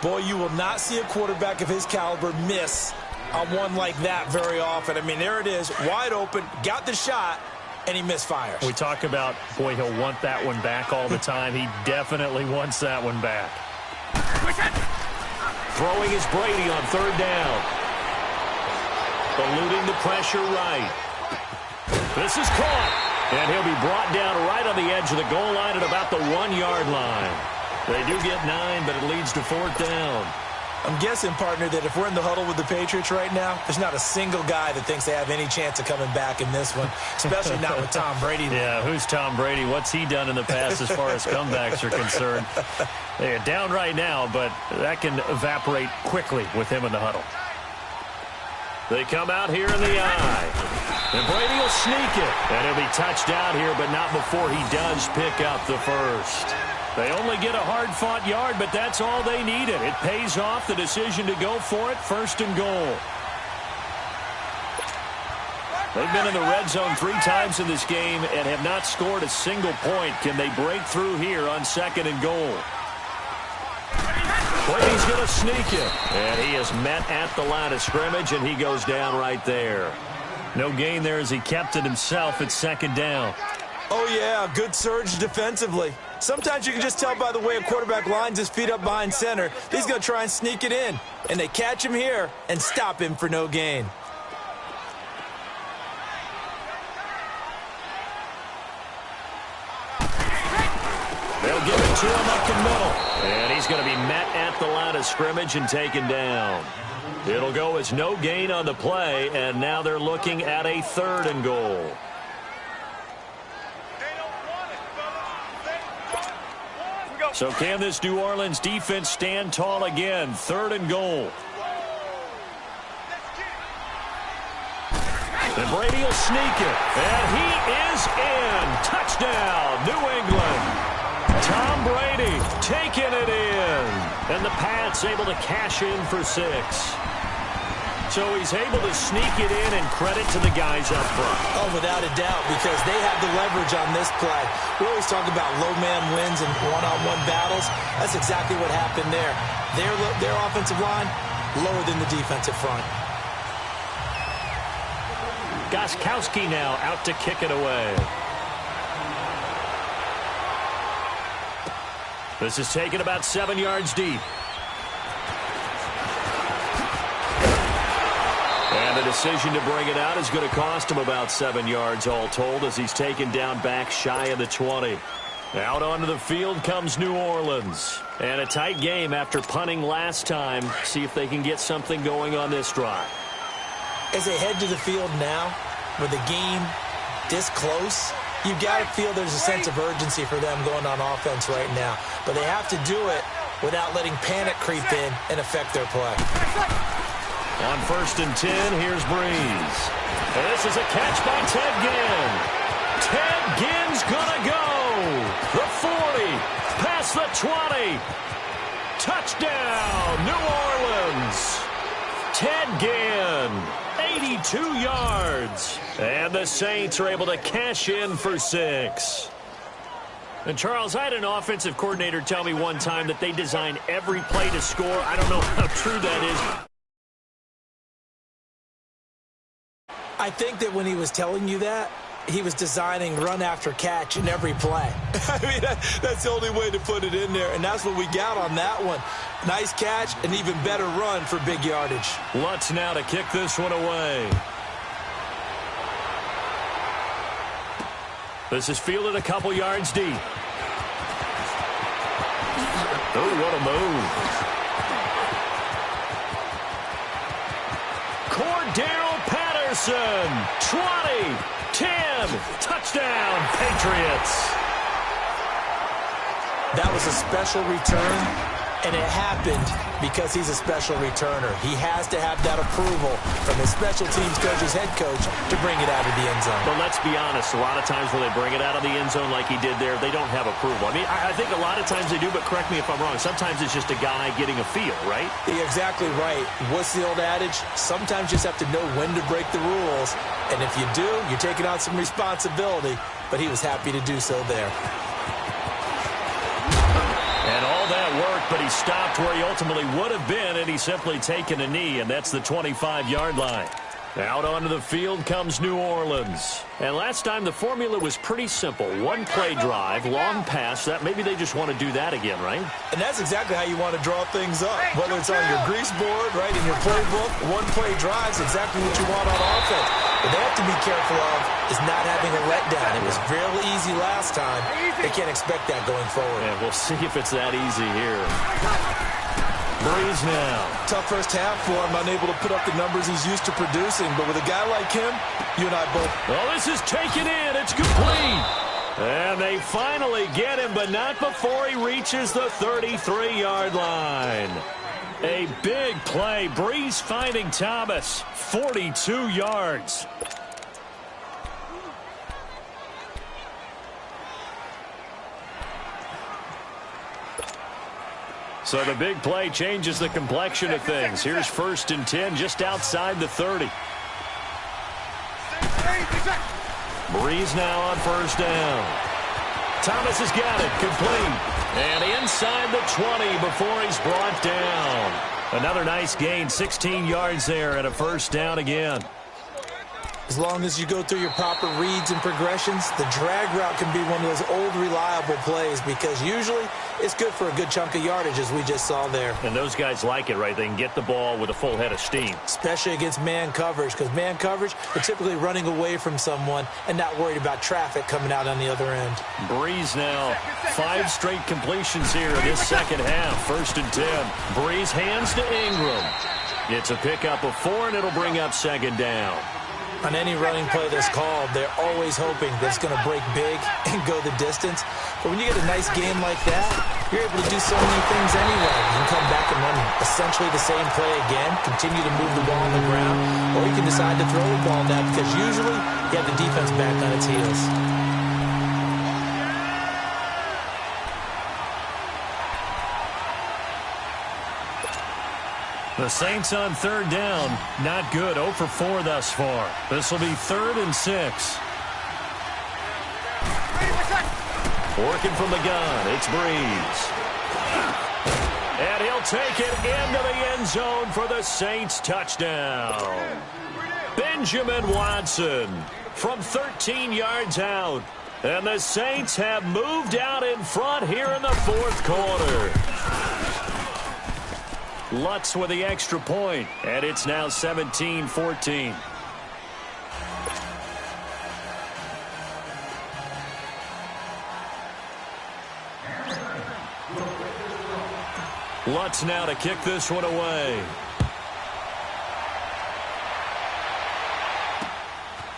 Boy, you will not see a quarterback of his caliber miss on one like that very often. I mean, there it is, wide open, got the shot, and he misfires. We talk about, boy, he'll want that one back all the time. He definitely wants that one back. Throwing is Brady on third down. Eluding the pressure right. This is caught. And he'll be brought down right on the edge of the goal line at about the 1-yard line. They do get 9, but it leads to 4th down. I'm guessing, partner, that if we're in the huddle with the Patriots right now, there's not a single guy that thinks they have any chance of coming back in this one, especially not with Tom Brady. Yeah, who's Tom Brady? What's he done in the past as far as comebacks are concerned? They're down right now, but that can evaporate quickly with him in the huddle. They come out here in the eye. And Brady will sneak it. And he'll be touched out here, but not before he does pick up the first. They only get a hard-fought yard, but that's all they needed. It pays off the decision to go for it, 1st and goal. They've been in the red zone 3 times in this game and have not scored a single point. Can they break through here on 2nd and goal? Brady's going to sneak it. And he is met at the line of scrimmage, and he goes down right there. No gain there as he kept it himself at 2nd down. Oh, yeah, good surge defensively. Sometimes you can just tell by the way a quarterback lines his feet up behind center. He's going to try and sneak it in. And they catch him here and stop him for no gain. They'll give it to him up the middle. And he's going to be met at the line of scrimmage and taken down. It'll go as no gain on the play, and now they're looking at a 3rd and goal. So can this New Orleans defense stand tall again? 3rd and goal. And Brady will sneak it. And he is in. Touchdown, New England. Tom Brady taking it in. And the Pats able to cash in for 6. So he's able to sneak it in, and credit to the guys up front. Oh, without a doubt, because they have the leverage on this play. We always talk about low man wins and one-on-one battles. That's exactly what happened there. Their offensive line lower than the defensive front. Gostkowski now out to kick it away. This is taken about 7 yards deep. And the decision to bring it out is going to cost him about 7 yards all told as he's taken down back shy of the 20. Out onto the field comes New Orleans. And a tight game after punting last time. See if they can get something going on this drive. As they head to the field now, with the game this close, you've got to feel there's a sense of urgency for them going on offense right now. But they have to do it without letting panic creep in and affect their play. On 1st and 10, here's Breeze. This is a catch by Ted Ginn. Ted Ginn's gonna go. The 40, past the 20. Touchdown, New Orleans. Ted Ginn, 82 yards. And the Saints are able to cash in for 6. And, Charles, I had an offensive coordinator tell me one time that they design every play to score. I don't know how true that is. I think that when he was telling you that, he was designing run after catch in every play. I mean, that's the only way to put it in there, and that's what we got on that one. Nice catch, an even better run for big yardage. Lutz now to kick this one away. This is fielded a couple yards deep. Oh, what a move. Cordell Patterson, 20, 10, touchdown, Patriots. That was a special return, and it happened because he's a special returner. He has to have that approval from his special teams coach, his head coach, to bring it out of the end zone. But let's be honest, a lot of times when they bring it out of the end zone like he did there, they don't have approval. I mean, I think a lot of times they do, but correct me if I'm wrong. Sometimes it's just a guy getting a feel, right? You're exactly right. What's the old adage? Sometimes you just have to know when to break the rules, and if you do, you're taking on some responsibility, but he was happy to do so there. And all that worked, but he stopped where he ultimately would have been, and he's simply taken a knee, and that's the 25-yard line. Out onto the field comes New Orleans. And last time the formula was pretty simple. One play drive, long pass. That maybe they just want to do that again, right? And that's exactly how you want to draw things up. Whether it's on your grease board, right, in your playbook, one play drive's exactly what you want on offense. What they have to be careful of is not having a letdown. It was real easy last time. They can't expect that going forward. And we'll see if it's that easy here. Breeze now. Tough first half for him, unable to put up the numbers he's used to producing. But with a guy like him, you and I both. Oh, this is taken in. It's complete. And they finally get him, but not before he reaches the 33-yard line. A big play. Breeze finding Thomas. 42 yards. So the big play changes the complexion of things. Here's 1st and 10 just outside the 30. Breeze now on 1st down. Thomas has got it, complete. And inside the 20 before he's brought down. Another nice gain, 16 yards there and a 1st down again. As long as you go through your proper reads and progressions, the drag route can be one of those old reliable plays because usually it's good for a good chunk of yardage, as we just saw there. And those guys like it, right? They can get the ball with a full head of steam. Especially against man coverage, because man coverage, they're typically running away from someone and not worried about traffic coming out on the other end. Breeze now, 5 straight completions here in this second half. 1st and 10. Breeze hands to Ingram. It's a pickup of 4, and it'll bring up 2nd down. On any running play that's called, they're always hoping that it's going to break big and go the distance. But when you get a nice game like that, you're able to do so many things anyway. You can come back and run essentially the same play again, continue to move the ball on the ground, or you can decide to throw the ball down because usually you have the defense back on its heels. The Saints on 3rd down. Not good. 0 for 4 thus far. This will be 3rd and 6. Working from the gun. It's Breeze. And he'll take it into the end zone for the Saints touchdown. Big Benjamin Watson from 13 yards out. And the Saints have moved out in front here in the fourth quarter. Lutz with the extra point, and it's now 17-14. Lutz now to kick this one away.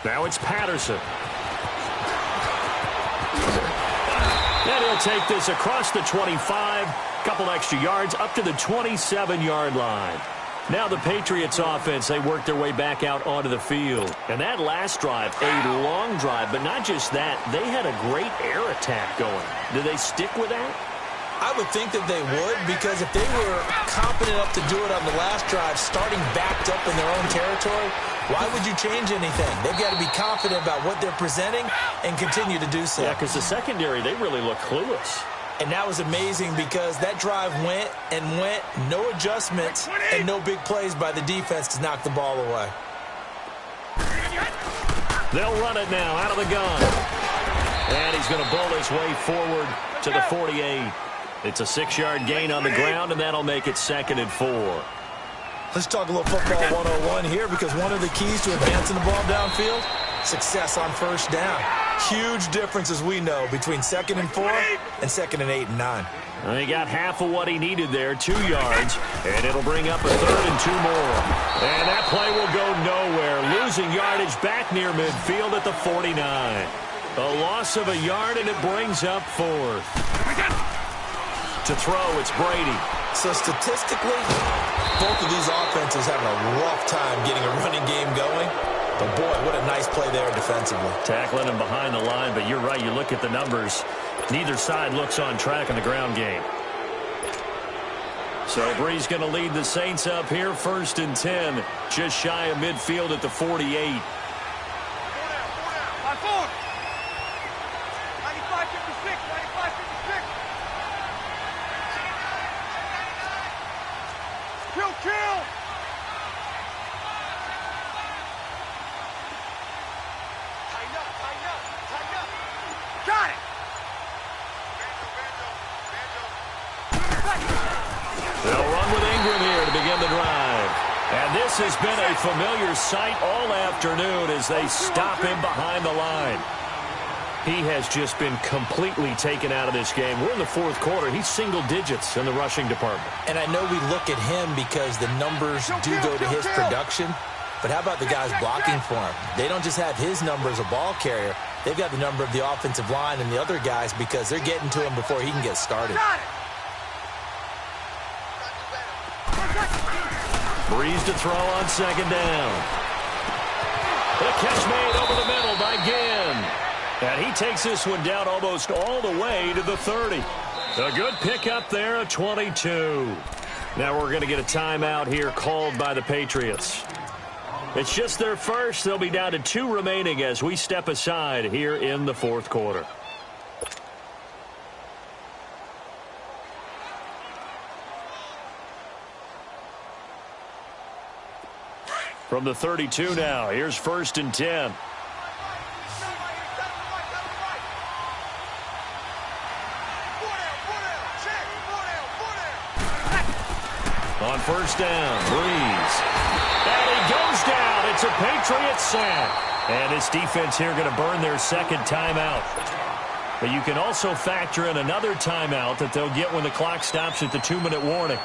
Now it's Patterson. And he'll take this across the 25, couple extra yards up to the 27-yard line. Now the Patriots offense, they work their way back out onto the field. And that last drive, a long drive, but not just that, they had a great air attack going. Do they stick with that? I would think that they would, because if they were confident enough to do it on the last drive, starting backed up in their own territory, why would you change anything? They've got to be confident about what they're presenting and continue to do so. Yeah, because the secondary, they really look clueless. And that was amazing because that drive went and went, no adjustments, and no big plays by the defense to knock the ball away. They'll run it now out of the gun. And he's going to bull his way forward to the 48. It's a 6-yard gain on the ground, and that'll make it 2nd and 4. Let's talk a little football 101 here, because one of the keys to advancing the ball downfield, success on first down. Huge difference, as we know, between 2nd and 4 and 2nd and 8 and 9. Well, he got half of what he needed there, 2 yards, and it'll bring up a 3rd and 2 more. And that play will go nowhere, losing yardage back near midfield at the 49. A loss of a yard, and it brings up 4th. To throw, it's Brady. So statistically, both of these offenses having a rough time getting a running game going. But, boy, what a nice play there defensively. Tackling him behind the line, but you're right. You look at the numbers. Neither side looks on track in the ground game. So Bree's going to lead the Saints up here, 1st and 10. Just shy of midfield at the 48. Has been a familiar sight all afternoon as they stop him behind the line. He has just been completely taken out of this game. We're in the fourth quarter. He's single digits in the rushing department. And I know we look at him because the numbers do go to his production, but how about the guys blocking for him? They don't just have his number as a ball carrier. They've got the number of the offensive line and the other guys because they're getting to him before he can get started. Breeze to throw on 2nd down. The catch made over the middle by Ginn. And he takes this one down almost all the way to the 30. A good pickup there at 22. Now we're going to get a timeout here called by the Patriots. It's just their first. They'll be down to 2 remaining as we step aside here in the fourth quarter. From the 32 now, here's 1st and 10. On 1st down, Breeze. And he goes down. It's a Patriots sack. And this defense here going to burn their 2nd timeout. But you can also factor in another timeout that they'll get when the clock stops at the 2-minute warning.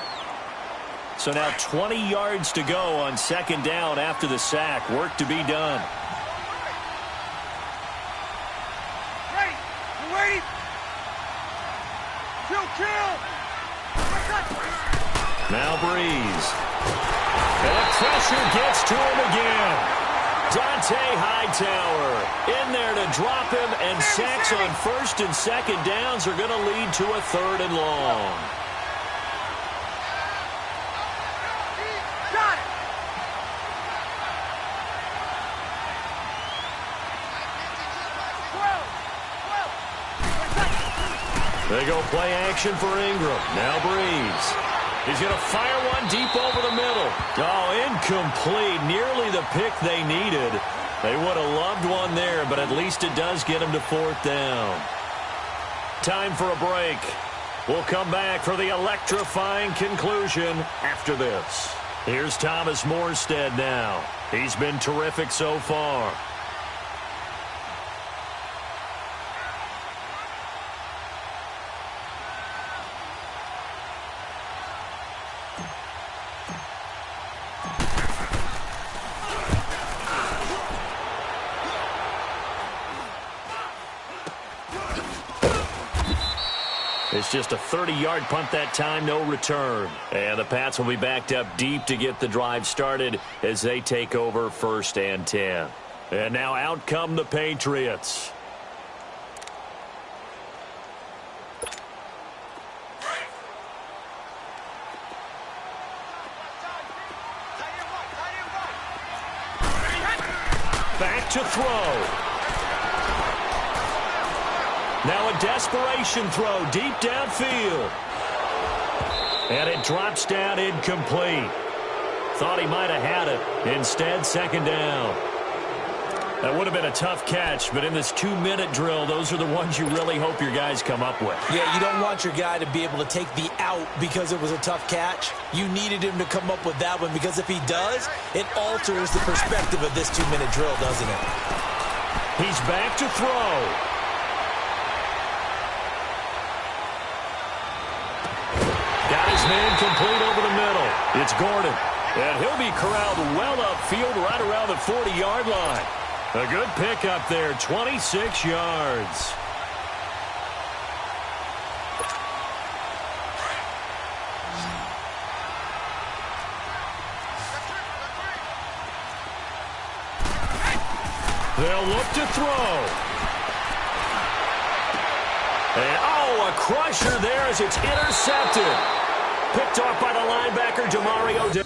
So now 20 yards to go on 2nd down after the sack. Work to be done. Ready. Kill. Now Breeze. And the pressure gets to him again. Dante Hightower in there to drop him, and sacks on 1st and 2nd downs are going to lead to a 3rd and long. They go play action for Ingram. Now Breeze. He's going to fire one deep over the middle. Oh, Incomplete. Nearly the pick they needed. They would have loved one there, but at least it does get them to fourth down. Time for a break. We'll come back for the electrifying conclusion after this. Here's Thomas Morstead now. He's been terrific so far. It's just a 30-yard punt that time, no return. And the Pats will be backed up deep to get the drive started as they take over 1st and 10. And now out come the Patriots. Back to throw. Now a desperation throw deep downfield. And it drops down incomplete. Thought he might have had it. Instead, second down. That would have been a tough catch, but in this 2-minute drill, those are the ones you really hope your guys come up with. Yeah, you don't want your guy to be able to take the out because it was a tough catch. You needed him to come up with that one because if he does, it alters the perspective of this 2-minute drill, doesn't it? He's back to throw. Got his man complete over the middle. It's Gordon. And he'll be corralled well upfield right around the 40-yard line. A good pickup there, 26 yards. They'll look to throw. And, oh, a crusher there as it's intercepted. Picked off by the linebacker, Demario.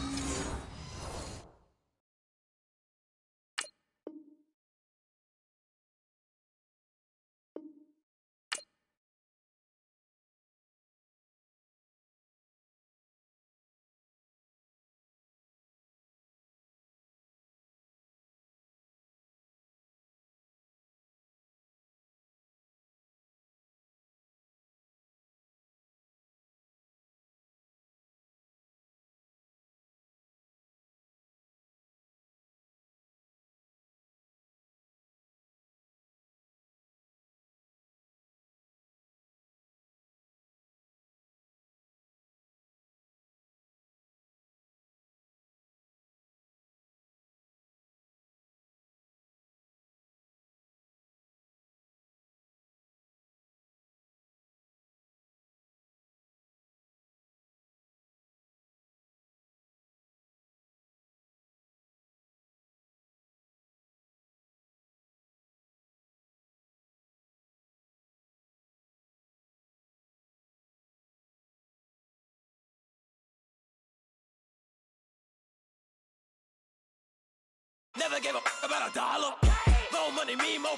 Never gave a about $1. More money, me, more